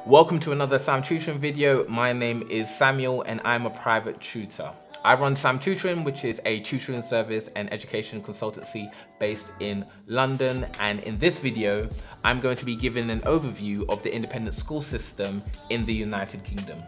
Welcome to another Sam Tutoring video. My name is Samuel and I'm a private tutor. I run Sam Tutoring, which is a tutoring service and education consultancy based in London. And in this video, I'm going to be giving an overview of the independent school system in the United Kingdom.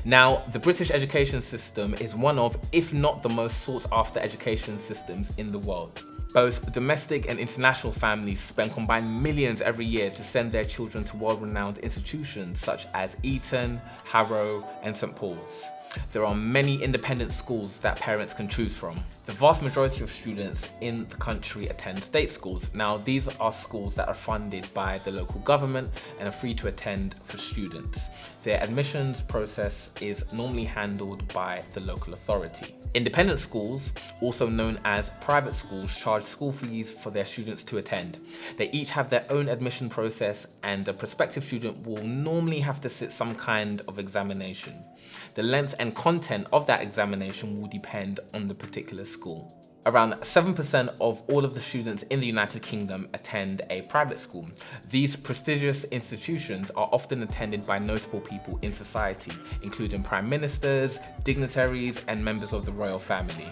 Now, the British education system is one of, if not the most sought after education systems in the world. Both domestic and international families spend combined millions every year to send their children to world-renowned institutions such as Eton, Harrow, and St Paul's. There are many independent schools that parents can choose from. The vast majority of students in the country attend state schools. Now, these are schools that are funded by the local government and are free to attend for students. Their admissions process is normally handled by the local authority. Independent schools, also known as private schools, charge school fees for their students to attend. They each have their own admission process, and a prospective student will normally have to sit some kind of examination. The length and content of that examination will depend on the particular school. Around 7% of all of the students in the United Kingdom attend a private school. These prestigious institutions are often attended by notable people in society, including prime ministers, dignitaries, and members of the royal family.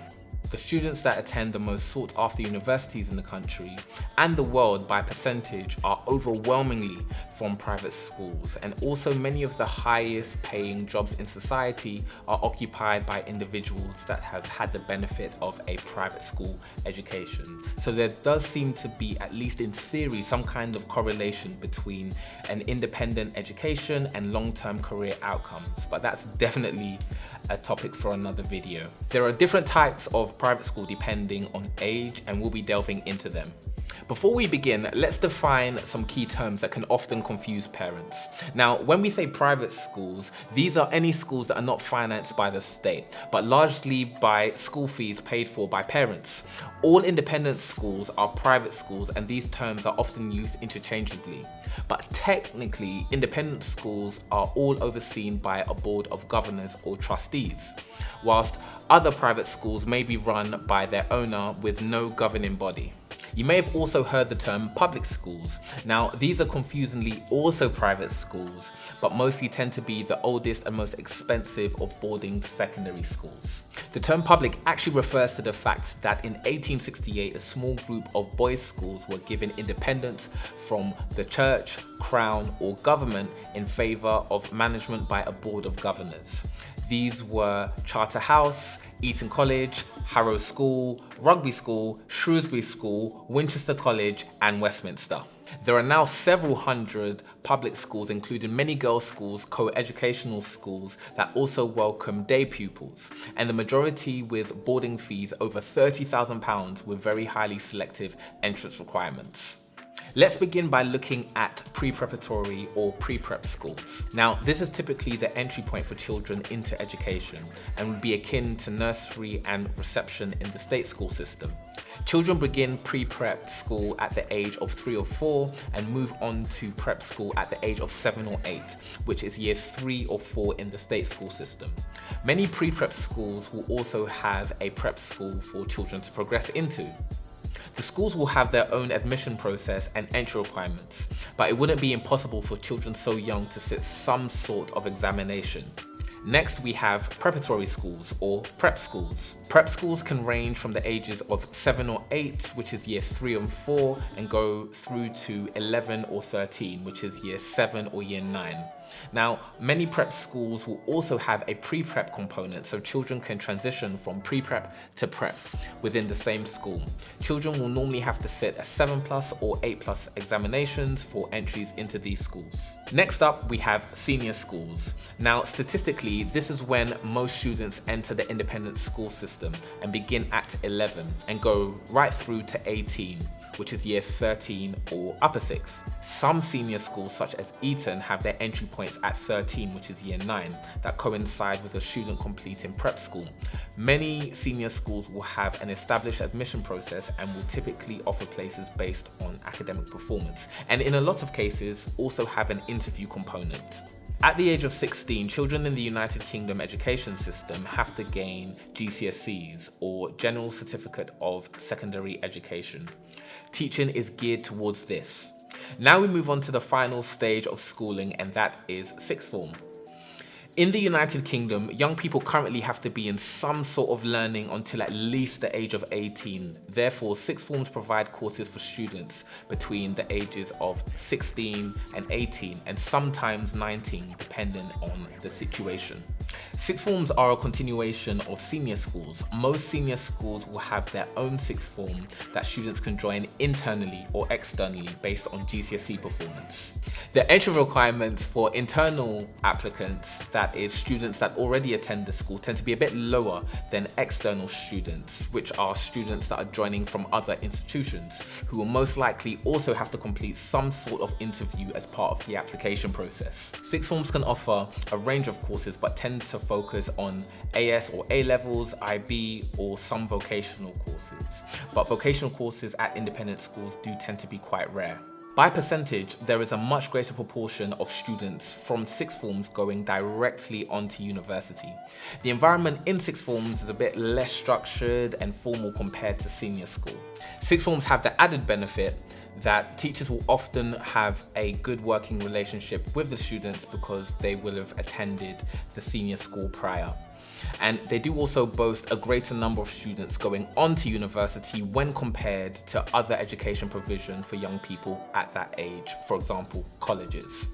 The students that attend the most sought after universities in the country and the world by percentage are overwhelmingly from private schools, and also many of the highest paying jobs in society are occupied by individuals that have had the benefit of a private school education. So there does seem to be, at least in theory, some kind of correlation between an independent education and long-term career outcomes, but that's definitely a topic for another video. There are different types of private school depending on age, and we'll be delving into them. Before we begin, let's define some key terms that can often confuse parents. Now, when we say private schools, these are any schools that are not financed by the state, but largely by school fees paid for by parents. All independent schools are private schools, and these terms are often used interchangeably. But technically, independent schools are all overseen by a board of governors or trustees, whilst other private schools may be run by their owner with no governing body. You may have also heard the term public schools. Now, these are confusingly also private schools, but mostly tend to be the oldest and most expensive of boarding secondary schools. The term public actually refers to the fact that in 1868, a small group of boys' schools were given independence from the church, crown, or government in favour of management by a board of governors. These were Charterhouse, Eton College, Harrow School, Rugby School, Shrewsbury School, Winchester College, and Westminster. There are now several hundred public schools, including many girls' schools, co-educational schools that also welcome day pupils, and the majority with boarding fees over £30,000 with very highly selective entrance requirements. Let's begin by looking at pre-preparatory or pre-prep schools. Now, this is typically the entry point for children into education and would be akin to nursery and reception in the state school system. Children begin pre-prep school at the age of 3 or 4 and move on to prep school at the age of 7 or 8, which is year 3 or 4 in the state school system. Many pre-prep schools will also have a prep school for children to progress into. The schools will have their own admission process and entry requirements, but it wouldn't be impossible for children so young to sit some sort of examination. Next, we have preparatory schools or prep schools. Prep schools can range from the ages of 7 or 8, which is year 3 and 4, and go through to 11 or 13, which is year 7 or year 9. Now, many prep schools will also have a pre-prep component, so children can transition from pre-prep to prep within the same school. Children will normally have to sit a 7+ or 8+ examinations for entries into these schools. Next up, we have senior schools. Now, statistically, this is when most students enter the independent school system and begin at 11 and go right through to 18, which is year 13 or upper 6th. Some senior schools such as Eton have their entry points at 13, which is year 9, that coincide with a student completing prep school. Many senior schools will have an established admission process and will typically offer places based on academic performance, and in a lot of cases also have an interview component. At the age of 16, children in the United Kingdom education system have to gain GCSEs, or General Certificate of Secondary Education. Teaching is geared towards this. Now we move on to the final stage of schooling, and that is sixth form. In the United Kingdom, young people currently have to be in some sort of learning until at least the age of 18. Therefore, sixth forms provide courses for students between the ages of 16 and 18, and sometimes 19, depending on the situation. Sixth forms are a continuation of senior schools. Most senior schools will have their own sixth form that students can join internally or externally based on GCSE performance. The entry requirements for internal applicants, that is students that already attend the school, tend to be a bit lower than external students, which are students that are joining from other institutions, who will most likely also have to complete some sort of interview as part of the application process. Sixth forms can offer a range of courses but tend to focus on AS or A levels, IB, or some vocational courses. But vocational courses at independent schools do tend to be quite rare. By percentage, there is a much greater proportion of students from sixth forms going directly onto university. The environment in sixth forms is a bit less structured and formal compared to senior school. Sixth forms have the added benefit that teachers will often have a good working relationship with the students because they will have attended the senior school prior. And they do also boast a greater number of students going on to university when compared to other education provision for young people at that age, for example, colleges.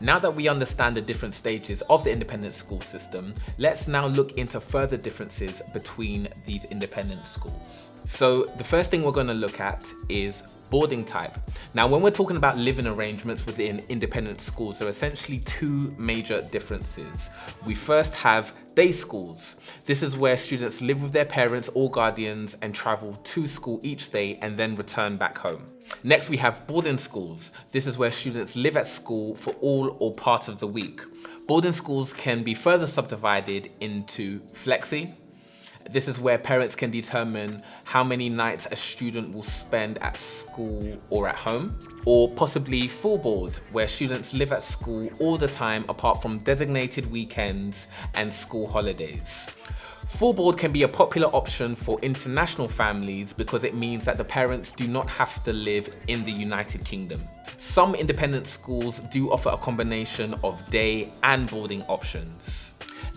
Now that we understand the different stages of the independent school system, let's now look into further differences between these independent schools. So the first thing we're going to look at is boarding type. Now, when we're talking about living arrangements within independent schools, there are essentially two major differences. We first have day schools. This is where students live with their parents or guardians and travel to school each day and then return back home. Next, we have boarding schools. This is where students live at school for all or part of the week. Boarding schools can be further subdivided into flexi. This is where parents can determine how many nights a student will spend at school or at home, or possibly full board, where students live at school all the time apart from designated weekends and school holidays. Full board can be a popular option for international families because it means that the parents do not have to live in the United Kingdom. Some independent schools do offer a combination of day and boarding options.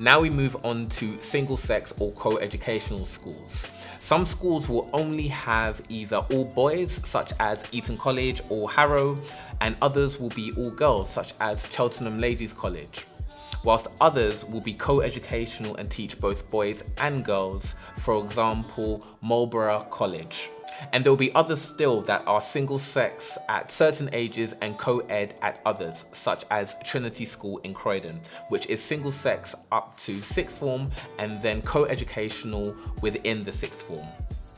Now we move on to single-sex or co-educational schools. Some schools will only have either all boys, such as Eton College or Harrow, and others will be all girls, such as Cheltenham Ladies College, whilst others will be co-educational and teach both boys and girls, for example, Marlborough College. And there will be others still that are single sex at certain ages and co-ed at others, such as Trinity School in Croydon, which is single sex up to sixth form and then co-educational within the sixth form.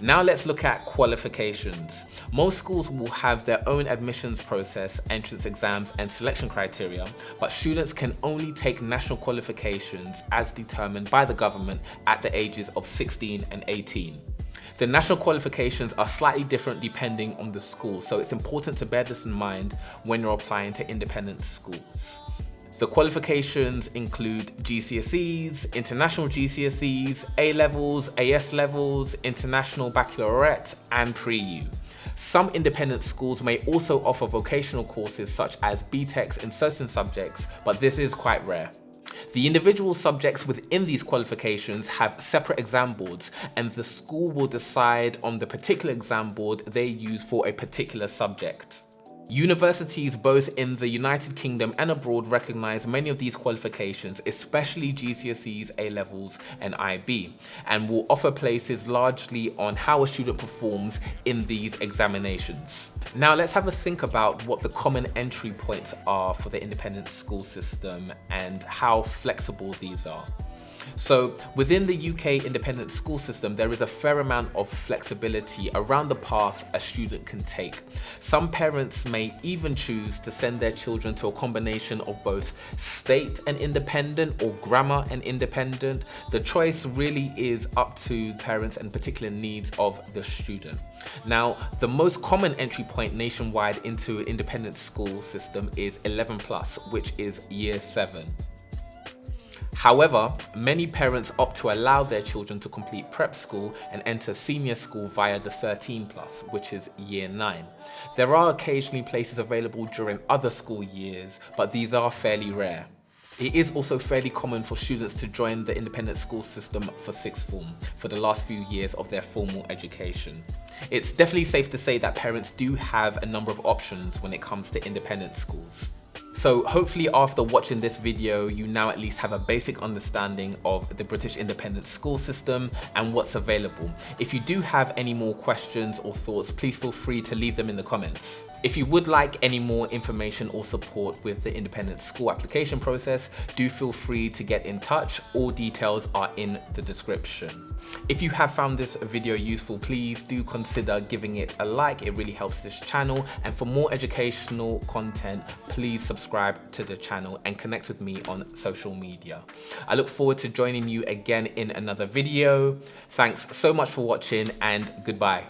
Now let's look at qualifications. Most schools will have their own admissions process, entrance exams and selection criteria, but students can only take national qualifications as determined by the government at the ages of 16 and 18. The national qualifications are slightly different depending on the school, so it's important to bear this in mind when you're applying to independent schools. The qualifications include GCSEs, international GCSEs, A levels, AS levels, international baccalaureate, and pre-U. Some independent schools may also offer vocational courses such as BTECs in certain subjects, but this is quite rare. The individual subjects within these qualifications have separate exam boards, and the school will decide on the particular exam board they use for a particular subject. Universities both in the United Kingdom and abroad recognize many of these qualifications, especially GCSEs, A-levels and IB, and will offer places largely on how a student performs in these examinations. Now let's have a think about what the common entry points are for the independent school system and how flexible these are. So within the UK independent school system, there is a fair amount of flexibility around the path a student can take. Some parents may even choose to send their children to a combination of both state and independent or grammar and independent. The choice really is up to parents and particular needs of the student. Now, the most common entry point nationwide into an independent school system is 11+, which is year 7. However, many parents opt to allow their children to complete prep school and enter senior school via the 13+, which is year 9. There are occasionally places available during other school years, but these are fairly rare. It is also fairly common for students to join the independent school system for sixth form for the last few years of their formal education. It's definitely safe to say that parents do have a number of options when it comes to independent schools. So hopefully after watching this video, you now at least have a basic understanding of the British independent school system and what's available. If you do have any more questions or thoughts, please feel free to leave them in the comments. If you would like any more information or support with the independent school application process, do feel free to get in touch. All details are in the description. If you have found this video useful, please do consider giving it a like. It really helps this channel. And for more educational content, please subscribe to the channel and connect with me on social media. I look forward to joining you again in another video. Thanks so much for watching and goodbye.